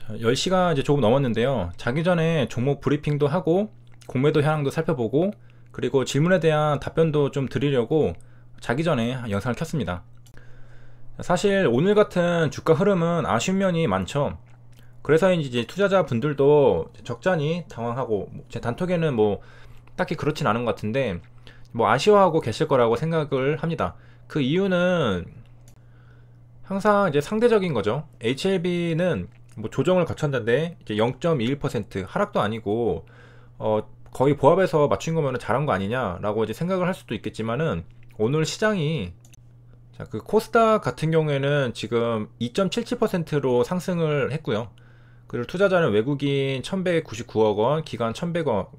10시가 이제 조금 넘었는데요. 자기 전에 종목 브리핑도 하고 공매도 현황도 살펴보고 그리고 질문에 대한 답변도 좀 드리려고 자기 전에 영상을 켰습니다. 사실 오늘 같은 주가 흐름은 아쉬운 면이 많죠. 그래서인지 이제 투자자분들도 적잖이 당황하고 제 단톡에는 뭐 딱히 그렇진 않은 것 같은데 뭐 아쉬워하고 계실 거라고 생각을 합니다. 그 이유는 항상 이제 상대적인 거죠. HLB는 뭐 조정을 거쳤는데 이제 0.21% 하락도 아니고 거의 보합에서 맞춘 거면 잘한 거 아니냐라고 이제 생각을 할 수도 있겠지만은 오늘 시장이 그 코스닥 같은 경우에는 지금 2.77%로 상승을 했고요. 그리고 투자자는 외국인 1199억 원, 기관 1100억.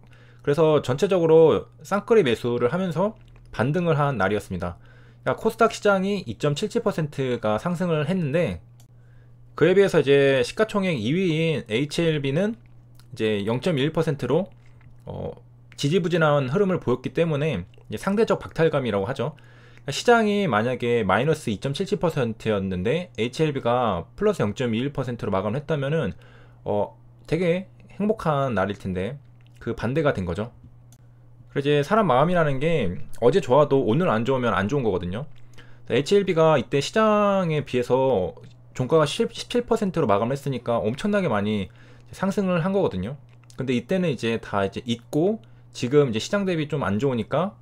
그래서 전체적으로 쌍끌이 매수를 하면서 반등을 한 날이었습니다. 그러니까 코스닥 시장이 2.77%가 상승을 했는데 그에 비해서 이제 시가총액 2위인 HLB는 이제 0.1%로 지지부진한 흐름을 보였기 때문에 상대적 박탈감이라고 하죠. 그러니까 시장이 만약에 마이너스 2.77%였는데 HLB가 플러스 0.21%로 마감을 했다면은 되게 행복한 날일 텐데 그 반대가 된 거죠. 그래서 이제 사람 마음이라는 게 어제 좋아도 오늘 안 좋으면 안 좋은 거거든요. HLB가 이때 시장에 비해서 종가가 17%로 마감을 했으니까 엄청나게 많이 상승을 한 거거든요. 근데 이때는 이제 다 이제 잊고 지금 이제 시장 대비 좀 안 좋으니까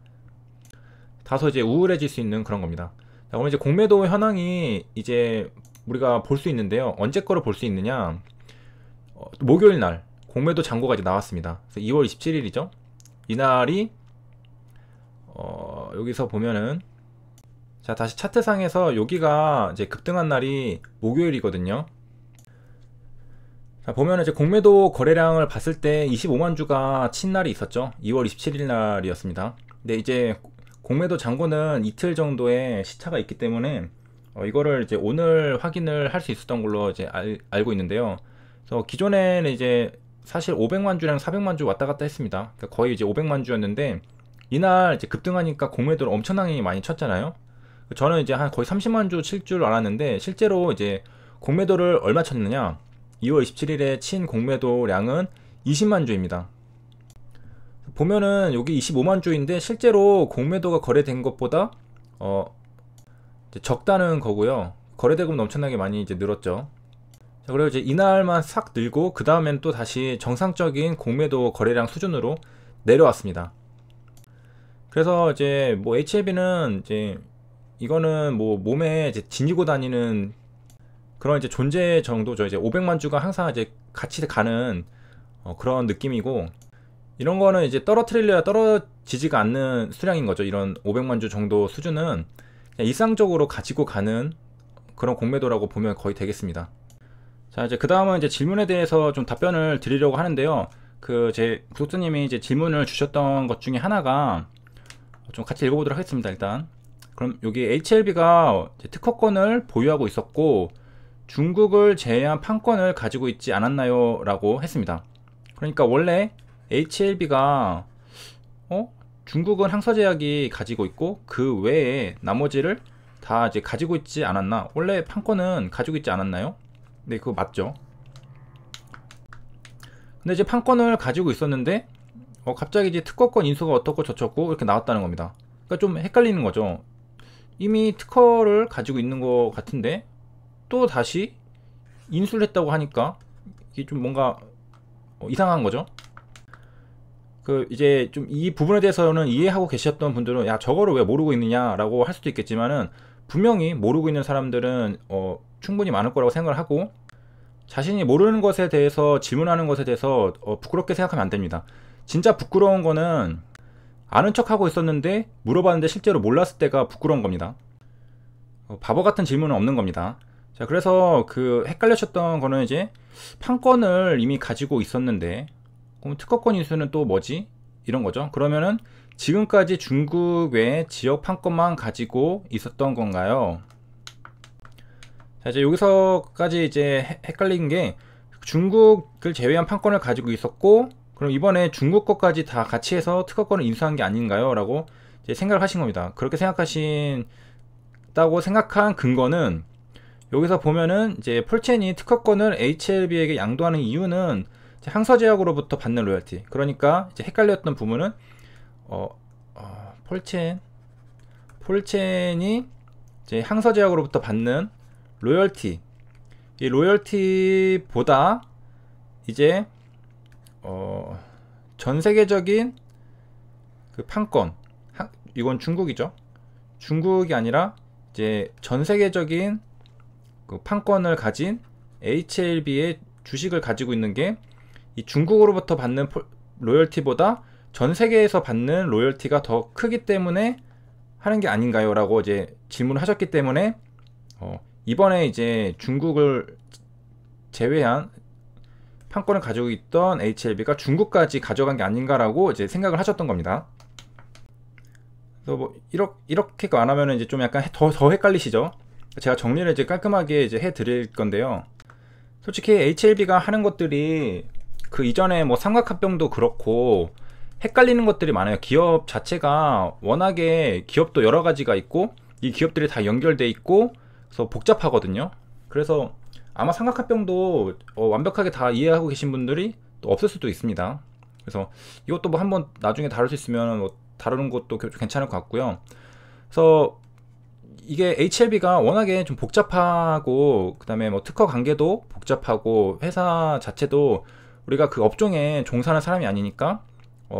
다소 이제 우울해질 수 있는 그런 겁니다. 자, 그럼 이제 공매도 현황이 이제 우리가 볼 수 있는데요. 언제 거를 볼 수 있느냐? 목요일 날 공매도 잔고가 이제 나왔습니다. 그래서 2월 27일이죠. 이날이 여기서 보면은 자 다시 차트상에서 여기가 이제 급등한 날이 목요일이거든요. 자 보면은 이제 공매도 거래량을 봤을 때 25만 주가 친 날이 있었죠. 2월 27일 날이었습니다. 근데 이제 공매도 잔고는 이틀 정도의 시차가 있기 때문에 이거를 이제 오늘 확인을 할 수 있었던 걸로 이제 알고 있는데요. 그래서 기존에는 이제 사실 500만 주랑 400만 주 왔다 갔다 했습니다. 그러니까 거의 이제 500만 주였는데 이날 이제 급등하니까 공매도를 엄청나게 많이 쳤잖아요. 저는 이제 한 거의 30만 주 칠 줄 알았는데 실제로 이제 공매도를 얼마 쳤느냐? 2월 27일에 친 공매도량은 20만 주입니다. 보면은 여기 25만 주인데 실제로 공매도가 거래된 것보다 이제 적다는 거고요. 거래대금은 엄청나게 많이 이제 늘었죠. 자, 그리고 이제 이날만 싹 늘고 그 다음엔 또 다시 정상적인 공매도 거래량 수준으로 내려왔습니다. 그래서 이제 뭐 HLB는 이제 이거는 뭐 몸에 이제 지니고 다니는 그런 이제 존재 정도죠. 이제 500만 주가 항상 이제 같이 가는 그런 느낌이고 이런 거는 이제 떨어뜨리려야 떨어지지가 않는 수량인 거죠. 이런 500만 주 정도 수준은 그냥 일상적으로 가지고 가는 그런 공매도라고 보면 거의 되겠습니다. 자 이제 그 다음은 이제 질문에 대해서 좀 답변을 드리려고 하는데요. 그 제 구독자님이 이제 질문을 주셨던 것 중에 하나가 좀 같이 읽어보도록 하겠습니다. 일단 그럼 여기 HLB가 특허권을 보유하고 있었고 중국을 제외한 판권을 가지고 있지 않았나요? 라고 했습니다. 그러니까 원래 HLB가 중국은 항서제약이 가지고 있고 그 외에 나머지를 다 이제 가지고 있지 않았나? 원래 판권은 가지고 있지 않았나요? 네, 그거 맞죠. 근데 이제 판권을 가지고 있었는데 갑자기 이제 특허권 인수가 어떻고 저쩌고 이렇게 나왔다는 겁니다. 그러니까 좀 헷갈리는 거죠. 이미 특허를 가지고 있는 것 같은데 또 다시 인수를 했다고 하니까 이게 좀 뭔가 이상한 거죠. 그 이제 좀 이 부분에 대해서는 이해하고 계셨던 분들은 야 저거를 왜 모르고 있느냐라고 할 수도 있겠지만은 분명히 모르고 있는 사람들은 충분히 많을 거라고 생각을 하고 자신이 모르는 것에 대해서 질문하는 것에 대해서 부끄럽게 생각하면 안 됩니다. 진짜 부끄러운 거는 아는 척 하고 있었는데 물어봤는데 실제로 몰랐을 때가 부끄러운 겁니다. 바보 같은 질문은 없는 겁니다. 자 그래서 그 헷갈려셨던 거는 이제 판권을 이미 가지고 있었는데 그럼 특허권 인수는 또 뭐지? 이런 거죠. 그러면은 지금까지 중국 외에 지역 판권만 가지고 있었던 건가요? 자 이제 여기서까지 이제 헷갈린 게 중국을 제외한 판권을 가지고 있었고 그럼 이번에 중국 것까지 다 같이 해서 특허권을 인수한 게 아닌가요? 라고 이제 생각을 하신 겁니다. 그렇게 생각하신다고 생각한 근거는 여기서 보면은 이제 폴첸이 특허권을 HLB에게 양도하는 이유는 항서제약으로부터 받는 로열티. 그러니까 이제 헷갈렸던 부분은 폴첸이 이제 항서제약으로부터 받는 로열티, 이 로열티보다 이제 전 세계적인 그 판권, 이건 중국이죠. 중국이 아니라 이제 전 세계적인 그 판권을 가진 HLB의 주식을 가지고 있는 게 이 중국으로부터 받는 로열티보다 전 세계에서 받는 로열티가 더 크기 때문에 하는 게 아닌가요? 라고 이제 질문을 하셨기 때문에 이번에 이제 중국을 제외한 판권을 가지고 있던 HLB가 중국까지 가져간 게 아닌가라고 이제 생각을 하셨던 겁니다. 그래서 뭐 이렇게 안 하면은 이제 좀 약간 더 헷갈리시죠? 제가 정리를 이제 깔끔하게 이제 해 드릴 건데요. 솔직히 HLB가 하는 것들이 그 이전에 뭐 삼각합병도 그렇고 헷갈리는 것들이 많아요. 기업 자체가 워낙에 기업도 여러 가지가 있고 이 기업들이 다 연결돼 있고 그래서 복잡하거든요. 그래서 아마 삼각합병도 완벽하게 다 이해하고 계신 분들이 또 없을 수도 있습니다. 그래서 이것도 뭐 한번 나중에 다룰 수 있으면 뭐 다루는 것도 괜찮을 것 같고요. 그래서 이게 HLB가 워낙에 좀 복잡하고 그 다음에 뭐 특허 관계도 복잡하고 회사 자체도 우리가 그 업종에 종사하는 사람이 아니니까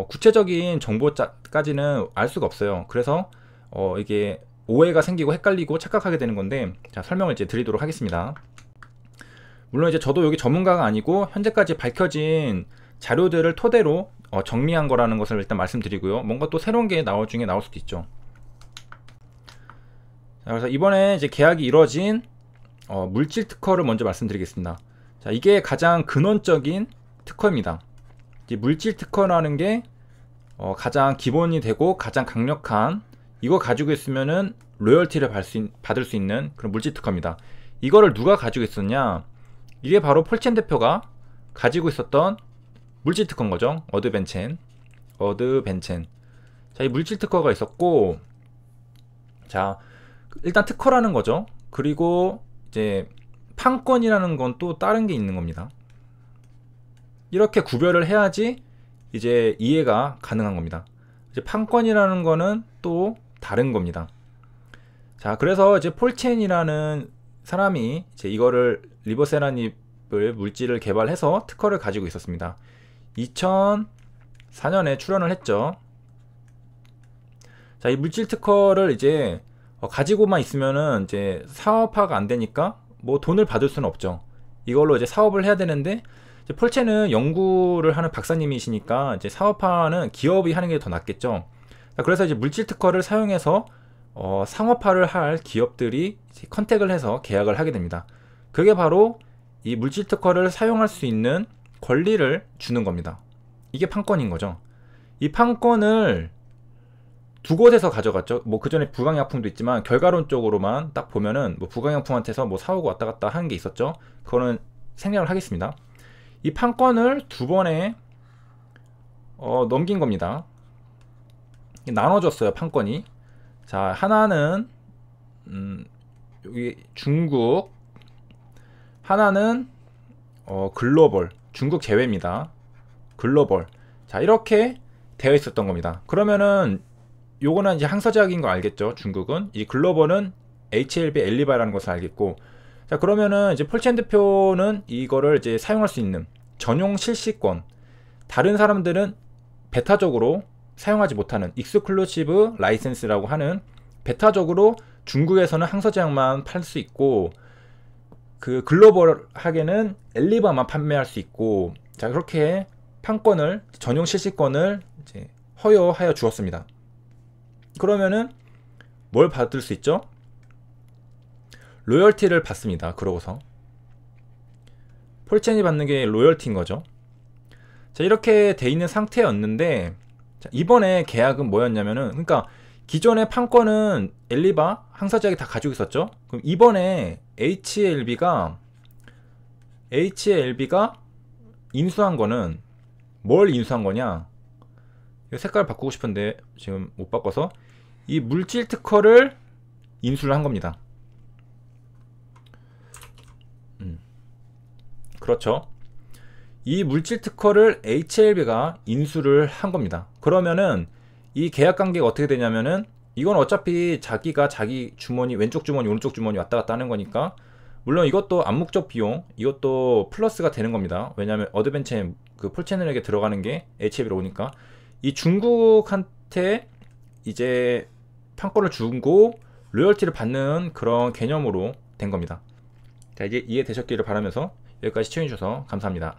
구체적인 정보까지는 알 수가 없어요. 그래서 이게 오해가 생기고 헷갈리고 착각하게 되는 건데, 자, 설명을 이제 드리도록 하겠습니다. 물론 이제 저도 여기 전문가가 아니고 현재까지 밝혀진 자료들을 토대로 정리한 거라는 것을 일단 말씀드리고요. 뭔가 또 새로운 게 중에 나올 수도 있죠. 자, 그래서 이번에 이제 계약이 이루어진 물질 특허를 먼저 말씀드리겠습니다. 자, 이게 가장 근원적인 특허입니다. 이 물질 특허라는 게 가장 기본이 되고 가장 강력한, 이거 가지고 있으면은 로열티를 받을 수 있는 그런 물질 특허입니다. 이거를 누가 가지고 있었냐? 이게 바로 폴첸 대표가 가지고 있었던 물질 특허인 거죠. 어드벤첸. 자, 이 물질 특허가 있었고, 자, 일단 특허라는 거죠. 그리고 이제 판권이라는 건 또 다른 게 있는 겁니다. 이렇게 구별을 해야지 이제 이해가 가능한 겁니다. 이제 판권이라는 거는 또 다른 겁니다. 자, 그래서 이제 폴첸이라는 사람이 이제 이거를 리보세라닙을 물질을 개발해서 특허를 가지고 있었습니다. 2004년에 출원을 했죠. 자, 이 물질 특허를 이제 가지고만 있으면은 이제 사업화가 안 되니까 뭐 돈을 받을 수는 없죠. 이걸로 이제 사업을 해야 되는데, 이제 폴첸은 연구를 하는 박사님이시니까 이제 사업화는 기업이 하는 게 더 낫겠죠. 자, 그래서 이제 물질 특허를 사용해서 상업화를 할 기업들이 이제 컨택을 해서 계약을 하게 됩니다. 그게 바로 이 물질 특허를 사용할 수 있는 권리를 주는 겁니다. 이게 판권인 거죠. 이 판권을 두 곳에서 가져갔죠. 뭐 그전에 부강약품도 있지만 결과론적으로만 딱 보면은 뭐 부강약품한테서 뭐 사오고 왔다 갔다 하는 게 있었죠. 그거는 생략을 하겠습니다. 이 판권을 두 번에 넘긴 겁니다. 나눠줬어요, 판권이. 자, 하나는 여기 중국, 하나는 글로벌, 중국 제외입니다. 글로벌. 자, 이렇게 되어 있었던 겁니다. 그러면은 요거는 이제 항서제약인 거 알겠죠? 중국은. 이 글로벌은 HLB 엘리바라는 것을 알겠고, 자, 그러면은 이제 폴첸 대표는 이거를 이제 사용할 수 있는 전용 실시권, 다른 사람들은 베타적으로 사용하지 못하는 익스클루시브 라이센스라고 하는, 베타적으로 중국에서는 항서제약만 팔 수 있고 그 글로벌하게는 엘리바만 판매할 수 있고, 자, 그렇게 판권을, 전용 실시권을 이제 허여하여 주었습니다. 그러면은 뭘 받을 수 있죠? 로열티를 받습니다. 그러고서 폴첸이 받는 게 로열티인 거죠. 자, 이렇게 돼 있는 상태였는데, 자, 이번에 계약은 뭐였냐면은, 그러니까 기존의 판권은 엘리바, 항서제약이 다 가지고 있었죠. 그럼 이번에 HLB가 인수한 거는 뭘 인수한 거냐? 색깔 바꾸고 싶은데 지금 못 바꿔서, 이 물질 특허를 인수를 한 겁니다. 그렇죠. 이 물질 특허를 HLB가 인수를 한 겁니다. 그러면은 이 계약 관계가 어떻게 되냐면은 이건 어차피 자기가 자기 주머니, 왼쪽 주머니 오른쪽 주머니 왔다 갔다 하는 거니까, 물론 이것도 암묵적 비용, 이것도 플러스가 되는 겁니다. 왜냐하면 어드벤처 그 폴채널에게 들어가는 게 HLB로 오니까 이 중국한테 이제 판권을 주고 로열티를 받는 그런 개념으로 된 겁니다. 자, 이제 이해되셨기를 바라면서 여기까지 시청해주셔서 감사합니다.